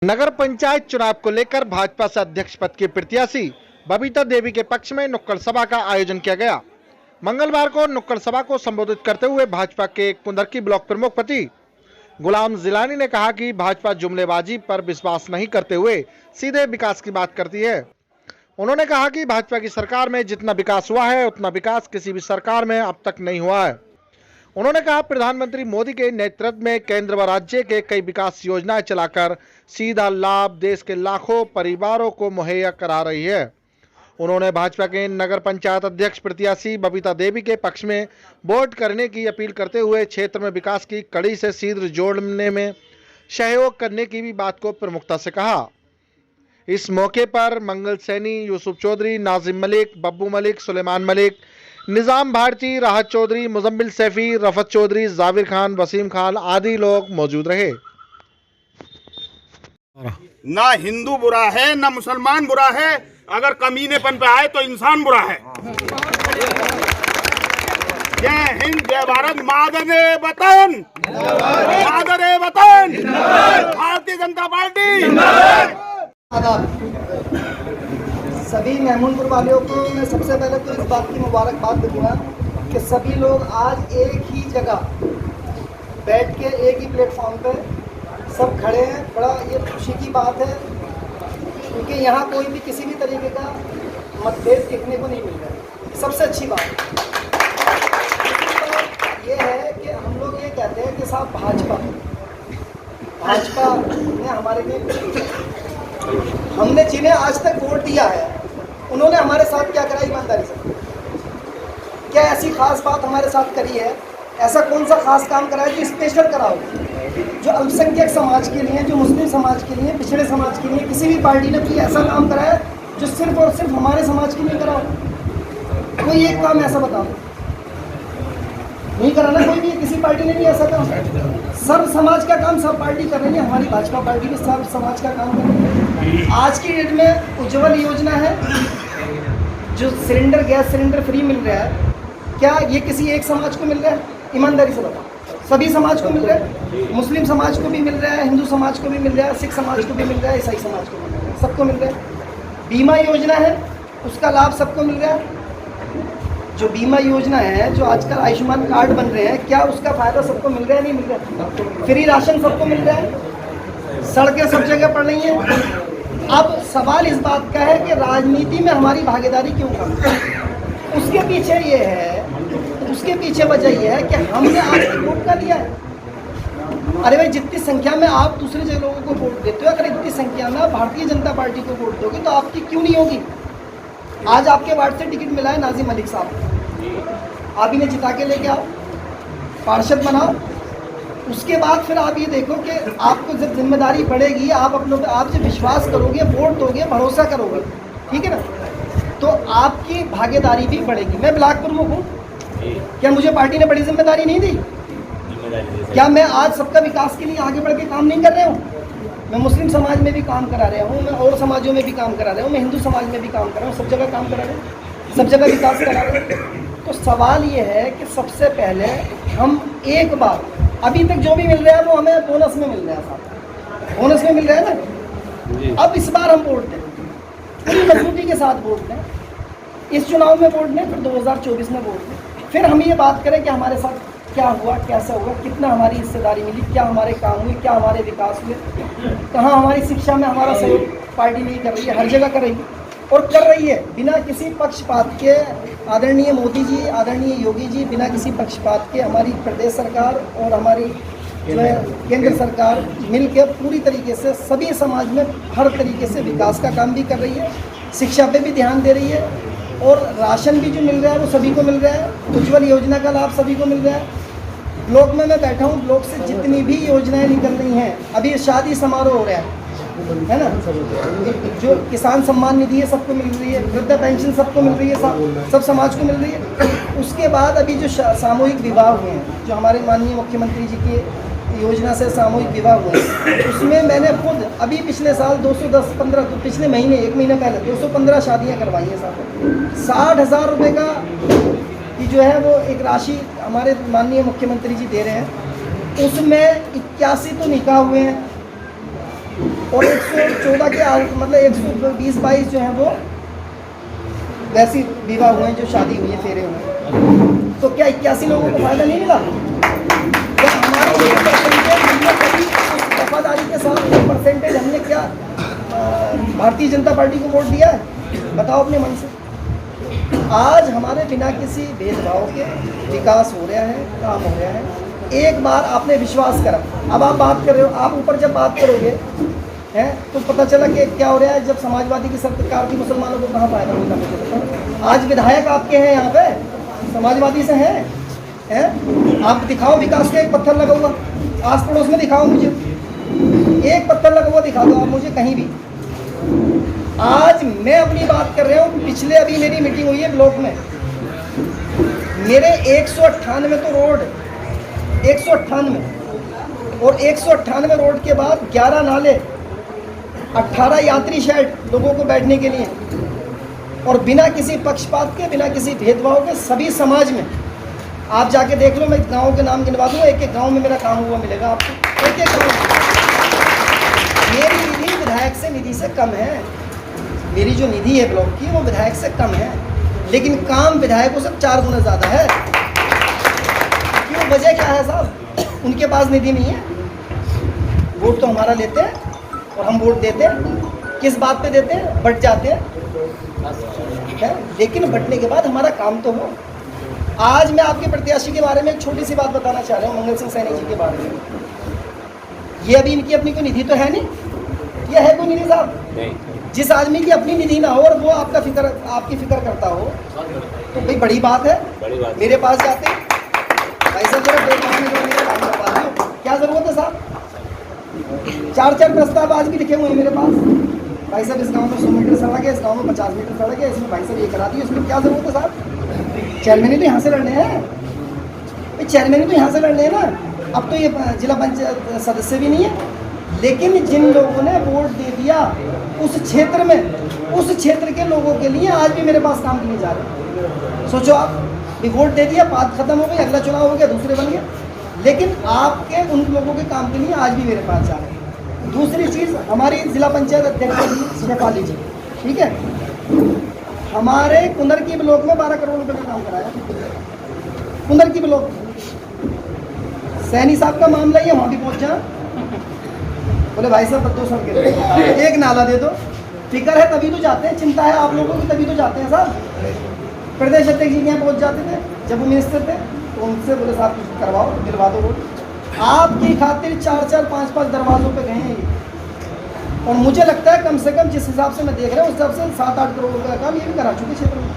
नगर पंचायत चुनाव को लेकर भाजपा से अध्यक्ष पद की प्रत्याशी बबीता देवी के पक्ष में नुक्कड़ सभा का आयोजन किया गया। मंगलवार को नुक्कड़ सभा को संबोधित करते हुए भाजपा के कुंदरकी ब्लॉक प्रमुख पति गुलाम जिलानी ने कहा कि भाजपा जुमलेबाजी पर विश्वास नहीं करते हुए सीधे विकास की बात करती है। उन्होंने कहा कि भाजपा की सरकार में जितना विकास हुआ है उतना विकास किसी भी सरकार में अब तक नहीं हुआ है। उन्होंने कहा प्रधानमंत्री मोदी के नेतृत्व में केंद्र व राज्य के कई विकास योजनाएं चलाकर सीधा लाभ देश के लाखों परिवारों को मुहैया करा रही है। उन्होंने भाजपा के नगर पंचायत अध्यक्ष प्रत्याशी बबीता देवी के पक्ष में वोट करने की अपील करते हुए क्षेत्र में विकास की कड़ी से शीघ्र जोड़ने में सहयोग करने की भी बात को प्रमुखता से कहा। इस मौके पर मंगल सैनी, यूसुफ चौधरी, नाजिम मलिक, बब्बू मलिक, सुलेमान मलिक, निजाम भारती, राहत चौधरी, मुजम्मिल सैफी, रफत चौधरी, जाविर खान, वसीम खान आदि लोग मौजूद रहे। ना हिंदू बुरा है ना मुसलमान बुरा है, अगर कमीनेपन पे आए तो इंसान बुरा है। जय हिंद, जय भारत, मादरे वतन, मादरे वतन, भारतीय जनता पार्टी। सभी महमूदपुर वालों को मैं सबसे पहले तो इस बात की मुबारकबाद दूंगा कि सभी लोग आज एक ही जगह बैठ के एक ही प्लेटफॉर्म पे सब खड़े हैं। बड़ा ये खुशी की बात है क्योंकि यहाँ कोई भी किसी भी तरीके का मतभेद देखने को नहीं मिल रहा है। सबसे अच्छी बात ये है कि हम लोग ये कहते हैं कि साहब भाजपा ने हमारे लिए, हमने जिन्हें आज तक वोट दिया है उन्होंने हमारे साथ क्या करा ईमानदारी से? क्या ऐसी खास बात हमारे साथ करी है? ऐसा कौन सा खास काम करा है जो स्पेशल करा हो, जो अल्पसंख्यक समाज के लिए, जो मुस्लिम समाज के लिए, पिछड़े समाज के लिए किसी भी पार्टी ने कोई ऐसा काम करा है जो सिर्फ और सिर्फ हमारे समाज के लिए करा हो? कोई एक काम ऐसा बताओ। नहीं करा ना कोई भी, किसी पार्टी ने भी ऐसा काम। सब समाज का काम सब पार्टी कर रही है। हमारी भाजपा पार्टी भी सब समाज का काम कर रही है। आज की डेट में उज्ज्वल योजना है, जो सिलेंडर, गैस सिलेंडर फ्री मिल रहा है, क्या ये किसी एक समाज को मिल रहा है? ईमानदारी से बताओ। सभी समाज को मिल रहा है। मुस्लिम समाज को भी मिल रहा है, हिंदू समाज को भी मिल रहा है, सिख समाज को भी मिल रहा है, ईसाई समाज को भी मिल रहा है, सबको मिल रहा है। बीमा योजना है, उसका लाभ सबको मिल रहा है। जो बीमा योजना है, जो आजकल आयुष्मान कार्ड बन रहे हैं, क्या उसका फायदा सबको मिल रहा है? नहीं मिल रहा है। फ्री राशन सबको मिल रहा है, सड़कें सब जगह पड़ रही हैं। अब सवाल इस बात का है कि राजनीति में हमारी भागीदारी क्यों कम है? उसके पीछे ये है, उसके पीछे वजह यह है कि हमने आज तक वोट का दिया है। अरे भाई, जितनी संख्या में आप दूसरे जगह लोगों को वोट देते हो, अगर इतनी संख्या में भारतीय जनता पार्टी को वोट दोगे तो आपकी क्यों नहीं होगी? आज आपके वार्ड से टिकट मिला है नाजिम मलिक साहब, आप इन्हें जिता के लेके आओ, पार्षद बनाओ। उसके बाद फिर आप ये देखो कि आपको जब जिम्मेदारी पड़ेगी, आप अपनों पे आप जब विश्वास करोगे, वोट दोगे, भरोसा करोगे, ठीक है ना, तो आपकी भागीदारी भी बढ़ेगी। मैं ब्लॉक प्रमुख हूँ, क्या मुझे पार्टी ने बड़ी जिम्मेदारी नहीं दी? क्या मैं आज सबका विकास के लिए आगे बढ़ के काम नहीं कर रहा हूँ? मैं मुस्लिम समाज में भी काम करा रहा हूँ, मैं और समाजों में भी काम करा रहा हूँ, मैं हिंदू समाज में भी काम कर रहा हूँ, सब जगह काम करा रहा हूँ, सब जगह विकास करा रहे हैं। तो सवाल ये है कि सबसे पहले हम एक बार, अभी तक जो भी मिल रहा है वो हमें बोनस में मिल रहा है, साहब बोनस में मिल रहा है ना। अब इस बार हम वोट दें, पूरी मजबूती के साथ वोट दें, इस चुनाव में वोट दें, फिर 2024 में वोट दें, फिर हम ये बात करें कि हमारे साथ क्या हुआ, कैसा हुआ, कितना हमारी हिस्सेदारी मिली, क्या हमारे काम हुए, क्या हमारे विकास हुए, कहाँ हमारी शिक्षा में हमारा सहयोग पार्टी नहीं कर रही है, हर जगह करेगी और कर रही है बिना किसी पक्षपात के। आदरणीय मोदी जी, आदरणीय योगी जी, बिना किसी पक्षपात के हमारी प्रदेश सरकार और हमारी जो है केंद्र सरकार मिलकर पूरी तरीके से सभी समाज में हर तरीके से विकास का काम भी कर रही है, शिक्षा पे भी ध्यान दे रही है, और राशन भी जो मिल रहा है वो सभी को मिल रहा है, उज्ज्वल योजना का लाभ सभी को मिल रहा है। ब्लॉक में मैं बैठा हूँ, ब्लॉक से जितनी भी योजनाएं निकल रही हैं, अभी शादी समारोह हो रहा है ना, जो किसान सम्मान निधि है सबको मिल रही है, वृद्धा पेंशन सबको मिल रही है, सब समाज को मिल रही है। उसके बाद अभी जो सामूहिक विवाह हुए हैं, जो हमारे माननीय मुख्यमंत्री जी की योजना से सामूहिक विवाह हुए, उसमें मैंने खुद अभी पिछले साल 210-15 तो पिछले महीने, एक महीने पहले 215 शादियाँ करवाई हैं साहब। 60,000 रुपये का कि जो है वो एक राशि हमारे माननीय मुख्यमंत्री जी दे रहे हैं। उसमें 81 तो निकाह हुए हैं, और 114 के मतलब 120-22 जो हैं वो वैसी विवाह हुए हैं, जो शादी हुई है, फेरे हुए हैं। तो क्या 81 लोगों को फायदा नहीं मिला? क्या हमारे परसेंटेज हमने कभी उस वफादारी के साथ परसेंटेज हमने क्या भारतीय जनता पार्टी को वोट दिया है? बताओ अपने मन से। आज हमारे बिना किसी भेदभाव के विकास हो रहा है, काम हो रहा है। एक बार आपने विश्वास करा, अब आप बात कर रहे हो, आप ऊपर जब बात करोगे हैं तो पता चला कि क्या हो रहा है। जब समाजवादी की सरकार थी, मुसलमानों को कहाँ फायदा मिलता मुझे? आज विधायक आपके हैं यहाँ पे, समाजवादी से हैं? आप दिखाओ विकास का एक पत्थर लगा हुआ, आस पड़ोस में दिखाओ मुझे, एक पत्थर लगा हुआ दिखा दो आप मुझे कहीं भी। आज मैं अपनी बात कर रहा हूँ, पिछले अभी मेरी मीटिंग हुई है ब्लॉक में, मेरे 198 तो रोड, 198 और 198 रोड के बाद 11 नाले, 18 यात्री शेड लोगों को बैठने के लिए, और बिना किसी पक्षपात के, बिना किसी भेदभाव के सभी समाज में। आप जाके देख लो, मैं गाँव के नाम गिनवा दूँ, एक एक गाँव में मेरा काम हुआ मिलेगा आपको, एक एक गाँव। मेरी निधि विधायक से निधि से कम है, मेरी जो निधि है ब्लॉक की वो विधायक से कम है, लेकिन काम विधायकों से 4 गुना ज़्यादा है। क्यों? वजह क्या है साहब? उनके पास निधि नहीं है। वोट तो हमारा लेते हैं और हम वोट देते हैं, किस बात पे देते हैं? बट जाते हैं, ठीक है, लेकिन बटने के बाद हमारा काम तो हो। आज मैं आपके प्रत्याशी के बारे में एक छोटी सी बात बताना चाह रहा हूँ, मंगल सिंह सैनी जी के बारे में। ये अभी इनकी अपनी कोई निधि तो है नहीं, ये है कोई निधि साहब? जिस आदमी की अपनी निधि ना हो और वो आपकी फिक्र करता हो तो भाई बड़ी बात है। मेरे पास जाते हैं, भाई साहब जरा ब्रेक लगाने के लिए काम करवा दो, क्या ज़रूरत है साहब? 4-4 प्रस्ताव आज भी लिखे हुए हैं मेरे पास, भाई साहब इस गांव में 100 मीटर सड़क है, इस गांव में 50 मीटर सड़क है, इसमें भाई साहब ये करा दिए, इसमें क्या ज़रूरत है साहब? चेयरमैन तो यहाँ से लड़ने हैं भाई, चेयरमैन तो यहाँ से लड़ने हैं ना। अब तो ये जिला पंचायत सदस्य भी नहीं है, लेकिन जिन लोगों ने वोट दे दिया उस क्षेत्र में, उस क्षेत्र के लोगों के लिए आज भी मेरे पास काम किए जा रहे हैं। सोचो आप, भी वोट दे दिया, बात खत्म हो गई, अगला चुनाव हो गया, दूसरे बन गए, लेकिन आपके उन लोगों के काम के लिए आज भी मेरे पास जा रहे हैं। दूसरी चीज़, हमारी जिला पंचायत अध्यक्ष शेफाली जी, ठीक है, हमारे कुंदर की ब्लॉक में 12 करोड़ रुपये का काम कराया। कुंदर की ब्लॉक, सैनी साहब का मामला ही है, वहाँ भी पहुँच जाए, बोले भाई साहब 2 साल के एक नाला दे दो। फिक्र है तभी तो जाते हैं, चिंता है आप लोगों की तभी तो जाते हैं साहब। प्रदेश अध्यक्ष जी के यहाँ पहुँच जाते थे जब वो मिनिस्टर थे, तो उनसे बोले साहब कुछ करवाओ, दिलवा दो रोड। आपकी खातिर 4-4, 5-5 दरवाजों पे गए हैं ये, और मुझे लगता है कम से कम जिस हिसाब से मैं देख रहा हूँ उस हिसाब से 7-8 करोड़ रुपये का काम ये भी करा चुके क्षेत्र में।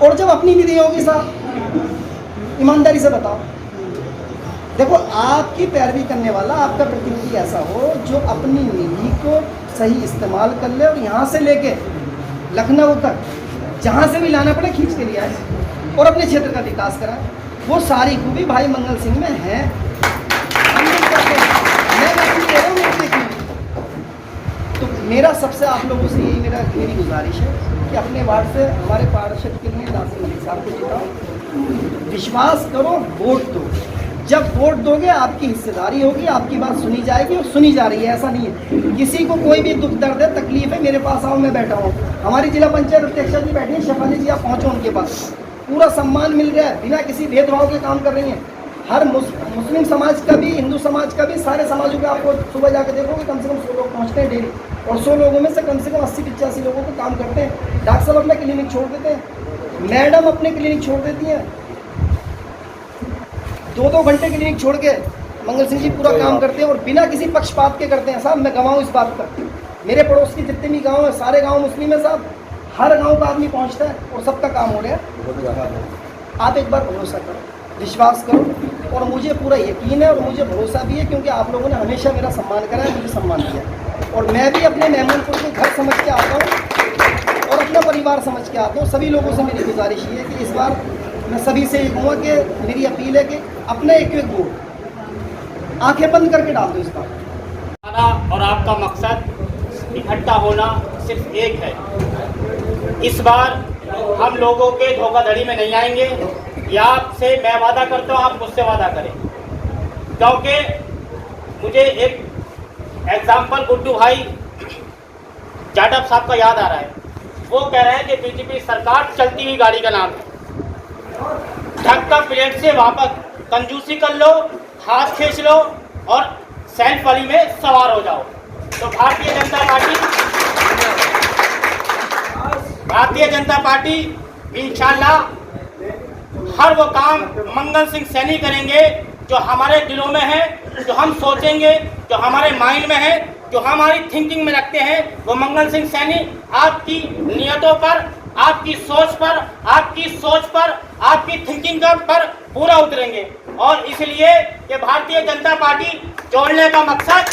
और जब अपनी निधि होगी साहब, ईमानदारी से बताओ, देखो आपकी पैरवी करने वाला आपका प्रतिनिधि ऐसा हो जो अपनी निधि को सही इस्तेमाल कर ले और यहाँ से लेके लखनऊ तक जहाँ से भी लाना पड़े खींच के लिया है और अपने क्षेत्र का विकास करा। वो सारी खूबी भाई मंगल सिंह में है, हम नहीं करते हैं। मैं नहीं कह रहा हूँ नहीं देखी। तो मेरा सबसे आप लोगों से यही मेरी गुजारिश है कि अपने वार्ड से हमारे पार्षद के लिए नासिर मलिक साहब को जिताओ, विश्वास करो, वोट दो। जब वोट दोगे आपकी हिस्सेदारी होगी, आपकी बात सुनी जाएगी और सुनी जा रही है। ऐसा नहीं है किसी को कोई भी दुख दर्द है, तकलीफ है, मेरे पास आओ, मैं बैठा हूँ। हमारी जिला पंचायत अध्यक्षा जी बैठी हैं, शेफाली जी आप पहुँचो उनके पास, पूरा सम्मान मिल रहा है, बिना किसी भेदभाव के काम कर रही हैं। हर मुस्लिम समाज का भी, हिंदू समाज का भी, सारे समाजों के आपको सुबह जाकर देखोगे कम से कम 100 लोग पहुँचते हैं डेली, और 100 लोगों में से कम 80-85 लोगों को काम करते हैं। डॉक्टर साहब अपना क्लिनिक छोड़ देते हैं, मैडम अपने क्लिनिक छोड़ देती हैं, 2-2 घंटे क्लिनिक छोड़ के मंगल सिंह जी पूरा काम करते हैं और बिना किसी पक्षपात के करते हैं। साहब मैं गवाऊँ इस बात पर, मेरे पड़ोस के जितने भी गांव हैं सारे गांव मुस्लिम हैं साहब, हर गांव का आदमी पहुंचता है और सबका काम हो रहा है। आप एक बार भरोसा करो, विश्वास करो, और मुझे पूरा यकीन है और मुझे भरोसा भी है क्योंकि आप लोगों ने हमेशा मेरा सम्मान करा है, मुझे सम्मान दिया, और मैं भी अपने मेहमानपुर को घर समझ के आता हूँ और अपना परिवार समझ के आता हूँ। सभी लोगों से मेरी गुजारिश ये है कि इस बार मैं सभी से ये कहूँगा कि मेरी अपील है कि अपने एक वोट आंखें बंद करके डाल दो इस बार। और आपका मकसद इकट्ठा होना सिर्फ एक है। इस बार हम लोगों के धोखाधड़ी में नहीं आएंगे। ये आपसे मैं वादा करता हूँ, आप मुझसे वादा करें, क्योंकि मुझे एक एग्जाम्पल गुड्डू भाई जाटव साहब का याद आ रहा है। वो कह रहे हैं कि बीजेपी सरकार चलती हुई गाड़ी का नाम है। ढक कर प्लेट से वापस कंजूसी कर लो, हाथ खींच लो और सेल्फ वाली में सवार हो जाओ। तो भारतीय जनता पार्टी इंशाल्लाह हर वो काम मंगल सिंह सैनी करेंगे जो हमारे दिलों में है, जो हम सोचेंगे, जो हमारे माइंड में है, जो हमारी थिंकिंग में रखते हैं। वो मंगल सिंह सैनी आपकी नियतों पर, आपकी सोच पर, आपकी थिंकिंग पर पूरा उतरेंगे। और इसलिए कि भारतीय जनता पार्टी जोड़ने का मकसद